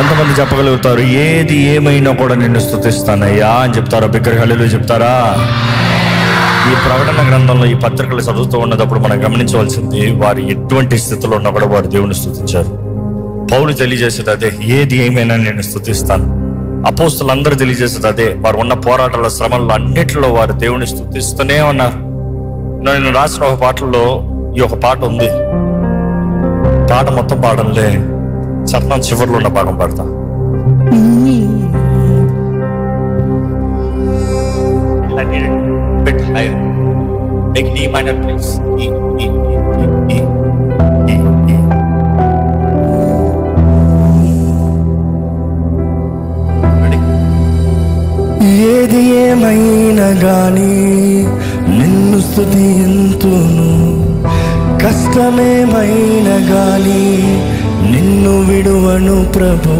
ఎంతమంది చెప్పగలుగుతారు ఏది ఏమైనా కూడా నిన్ను స్తుతిస్తానయ్యా అని చెప్తారా? బిగ్గరగా హల్లెలూయా చెప్తారా? ఈ ప్రకటన గ్రంథంలో ఈ పత్రికలు చదువుతూ ఉన్నప్పుడు మనం గమనించవలసింది, వారు ఎటువంటి స్థితిలో ఉన్నా కూడా వారు దేవుని స్తుతించారు. పౌలు తెలియజేసేది అదే, ఏది ఏమైనా నేను స్తుతిస్తాను. అపోస్తులందరూ తెలియజేసేది అదే, వారు ఉన్న పోరాటాల శ్రమల్లో అన్నిటిలో వారు దేవుని స్తుతిస్తూనే ఉన్నారు. నేను రాసిన ఒక పాటల్లో ఈ ఒక పాట ఉంది. పాట మొత్తం పాడంలే, చరణం చివరిలో ఉన్న భాగం పాడతా. ఏది ఏమైనా గాని నిన్ను స్తుతింతును, కష్టమేమైనా గాని నిన్ను విడువను ప్రభు.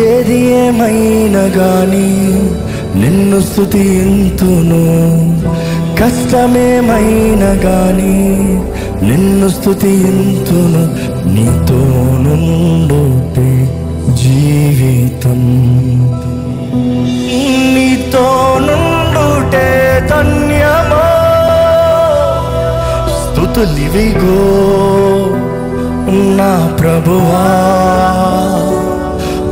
ఏది ఏమైనా గాని నిన్ను స్తుతింతును, కష్టమేమైనా గాని నిన్ను స్తుతింతును. నీతో నుండుటే జీవితం, నీతో నుండుటే ధన్యమో. స్తుతులివిగో నా ప్రభువా,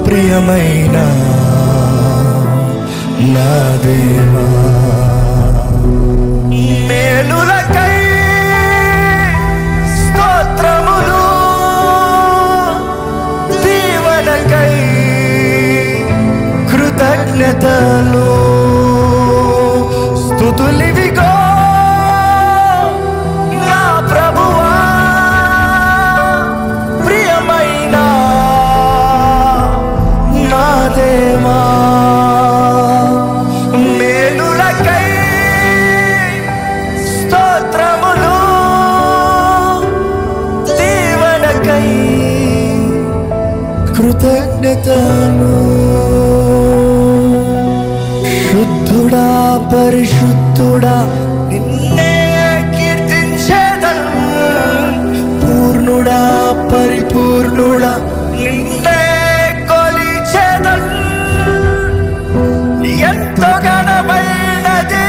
ప్రియమైన నా దేవా. మేలులకై స్తోత్రములు, దీవెనకై కృతజ్ఞతలు. స్తుతులివిగో నా ప్రభువా, ప్రియమైన నా దేవా. మేలులకై స్తోత్రములు, దీవెనకై కృతజ్ఞతలు. శుద్ధుడా పరిశుద్ధుడా నిన్నే కీర్తించేదన్, పూర్ణుడా పరిపూర్ణుడా నిన్నే కొలిచేదన్. ఎంతో ఘనమైనది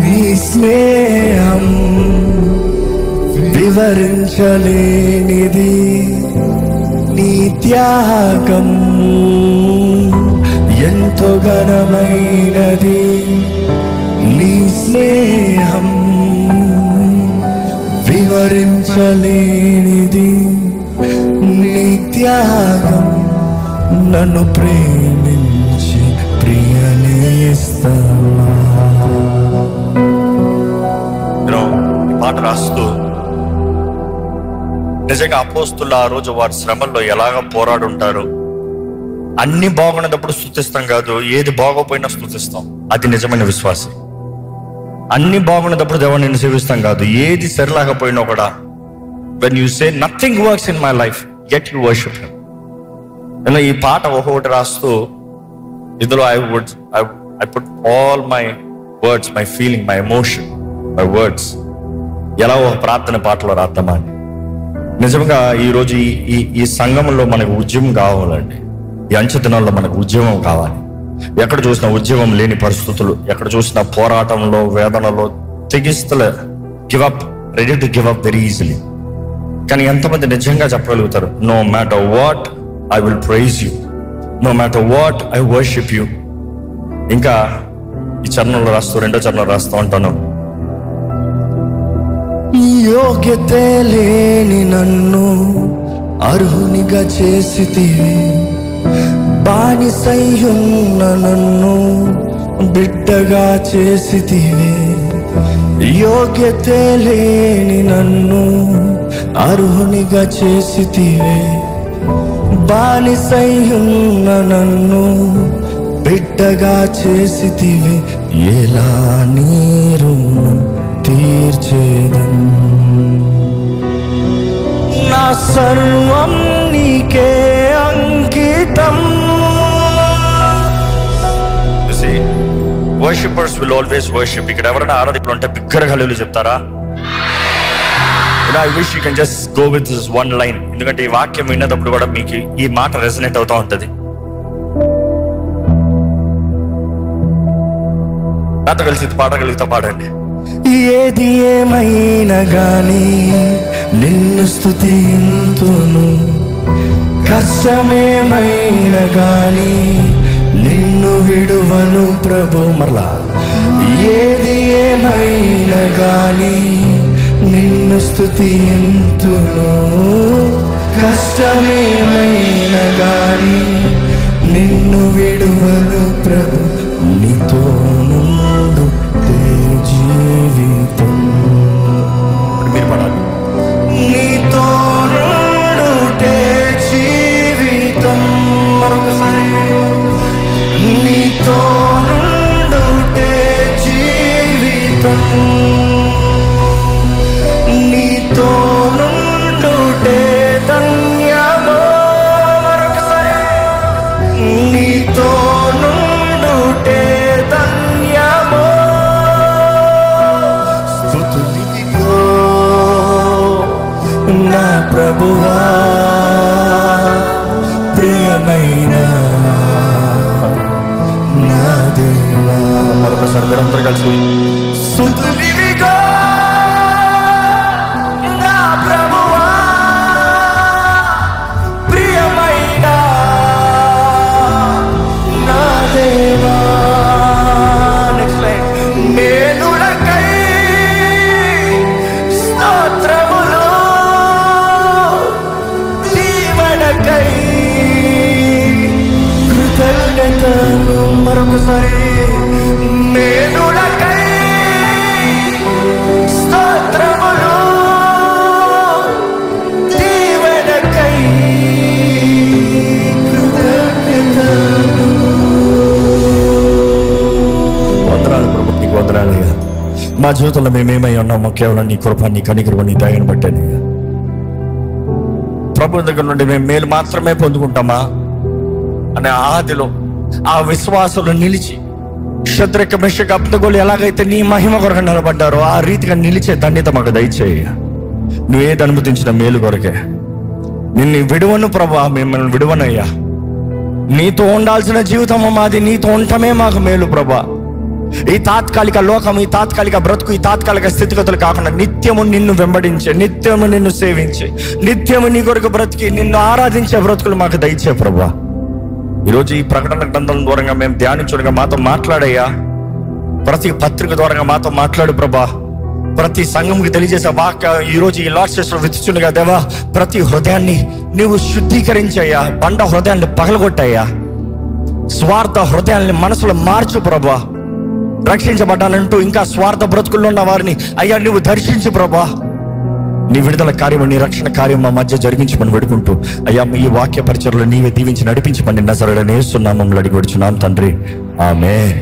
నీ స్నేహం, వివరించలేనిది నీ త్యాగం. ఎంతో ఘనమైనది నీ స్నేహం, వివరించలేనిది నీ త్యాగం. నన్ను ప్రేమించి ప్రియనేస్తావా. ఈ పాట రాస్తూ నిజంగా అపోస్తులు ఆ రోజు వారి శ్రమల్లో ఎలాగ పోరాడుంటారు. అన్ని బాగున్నప్పుడు స్తుతిస్తాం కాదు, ఏది బాగోపోయినా స్తుతిస్తాం. అది నిజమైన విశ్వాసం. అన్ని బాగున్నప్పుడు దేవుని నిన్ను సేవిస్తాం కాదు, ఏది సరిలాకపోయినా కూడా when you say nothing works in my life yet you worship him. ఇలా ఈ పాట ఒక్కొక్కటి రాస్తూ ఇందులో I put all my words, my feeling, my emotion, my words ఎలా ఒక ప్రార్థన పాటలో రాద్దామా అని. నిజంగా ఈరోజు ఈ సంఘంలో మనకు ఉద్యమం కావాలండి. ఈ అంచె దినాల్లో మనకు ఉద్యమం కావాలి. ఎక్కడ చూసినా ఉద్యమం లేని పరిస్థితులు, ఎక్కడ చూసినా పోరాటంలో వేదనలో తెగిస్తలే, give up, ready to give up very easily. కానీ ఎంతమంది నిజంగా చెప్పగలుగుతారు, no matter what I will praise you, no matter what I worship you. ఇంకా ఈ చరణంలో రాస్తూ, రెండో చరణంలో రాస్తూ ఉంటాను. యోగ్యతే లేని నన్ను అర్హునిగా చేసితివి, బానిసయ్యున్న నన్ను బిడ్డగా చేసితివి. యోగ్యతే లేని నన్ను అర్హునిగా చేసితివి, బానిసయ్యున్న నన్ను బిడ్డగా చేసితివి. ఎలా నీరు తీర్చేదన్, నా సర్వం నీకే అంకితం. Worshippers will always worship. ఇక్కడ ఎవరైనా ఆరాధికులు ఉంటే బిగ్గరగా హల్లెలూయా చెప్తారా? I wish you can just go with this one line. ఎందుకంటే ఈ వాక్యం విన్నప్పుడు కూడా మీకు ఈ మాట రెజనేట్ అవుతూ ఉంటుంది. నాతో కలిసి పాడగలుగుతా పాడండి. ఏది ఏమైనా గాని నిన్ను స్తుతింతును, కష్టమేమైనా గాని నిన్ను విడువను ప్రభు. మరలా ఏది ఏమైనా గాని నిన్ను స్తుతింతును, కష్టమేమైనా గాని నిన్ను విడువను ప్రభు. నీతో నుండు జీవితం. మీరు పడాలి. నీతో నుండుటే జీవితం. మరొకసారి నీతో నుండుటే జీవితం, నీతో నుండుటే ధన్యమో. మరొకసారి నీతో నుండుటే ధన్యమో. స్తుతులిదిగో నా ప్రభువా, ప్రియమైన నా దేవా. మరొకసారి మీరందరూ కలిసి స్తుతులిదిగో నా ప్రభువా, ప్రియమైన నా దేవా. Next line. మేలులకై స్తోత్రములు, దీవెనకై కృతజ్ఞతలు. మరొకసారి మేలులకై స్తోత్రములు, దీవెనకై కృతజ్ఞతలు. వందనాలు ప్రభు, నీకు వందనాలయ్యా. మా జీవితంలో మేమేమై ఉన్నామో కేవలం నీ కృప, నీ కనికరం, నీ దయను బట్టేనే. ప్రభు దగ్గర నుండి మేము మేలు మాత్రమే పొందుకుంటామా అనే ఆదిలో ఆ విశ్వాసంలో నిలిచి శద్రక మెషక అబ్దగోలు ఎలాగైతే నీ మహిమ కొరకు నిలబడ్డారో ఆ రీతిగా నిలిచే ధన్యత మాకు దయచేయ. నువ్వేది అనుమతించిన మేలు కొరకే. నిన్ను విడువను ప్రభా, మిమ్మల్ని విడువనయ్యా. నీతో ఉండాల్సిన జీవితము మాది, నీతో ఉండటమే మాకు మేలు ప్రభా. ఈ తాత్కాలిక లోకం, ఈ తాత్కాలిక బ్రతుకు, ఈ తాత్కాలిక స్థితిగతులు కాకుండా నిత్యము నిన్ను వెంబడించే, నిత్యము నిన్ను సేవించే, నిత్యము నీ కొరకు బ్రతికి నిన్ను ఆరాధించే బ్రతుకులు మాకు దయచే ప్రభా. ఈరోజు ఈ ప్రకటన గ్రంథం ద్వారా మేము ధ్యానించుడుగా మాతో మాట్లాడయ్యా. ప్రతి పత్రిక ద్వారా మాతో మాట్లాడు ప్రభా. ప్రతి సంఘంకి తెలియజేసే వాక్య ఈరోజు ఈ లార్డ్ చర్చ్లో విత్తుచుండగా దేవా, ప్రతి హృదయాన్ని నీవు శుద్ధీకరించయ్యా. బండ హృదయాన్ని పగలగొట్టయ్యా. స్వార్థ హృదయాన్ని మనసులో మార్చు ప్రభా. రక్షించబడ్డానంటూ ఇంకా స్వార్థ బ్రతుకుల్లో ఉన్న వారిని అయ్యా నువ్వు దర్శించు ప్రభా. నీ విడుదల కార్యము, నీ రక్షణ కార్యం మా మధ్య జరిగించమని వేడుకుంటూ అయ్యా ఈ వాక్య పరిచర్లో నీవే దీవించి నడిపించమని నజరేయుడైన యేసు నామములో అడిగి వేడుచున్నాం తండ్రి, ఆమేన్.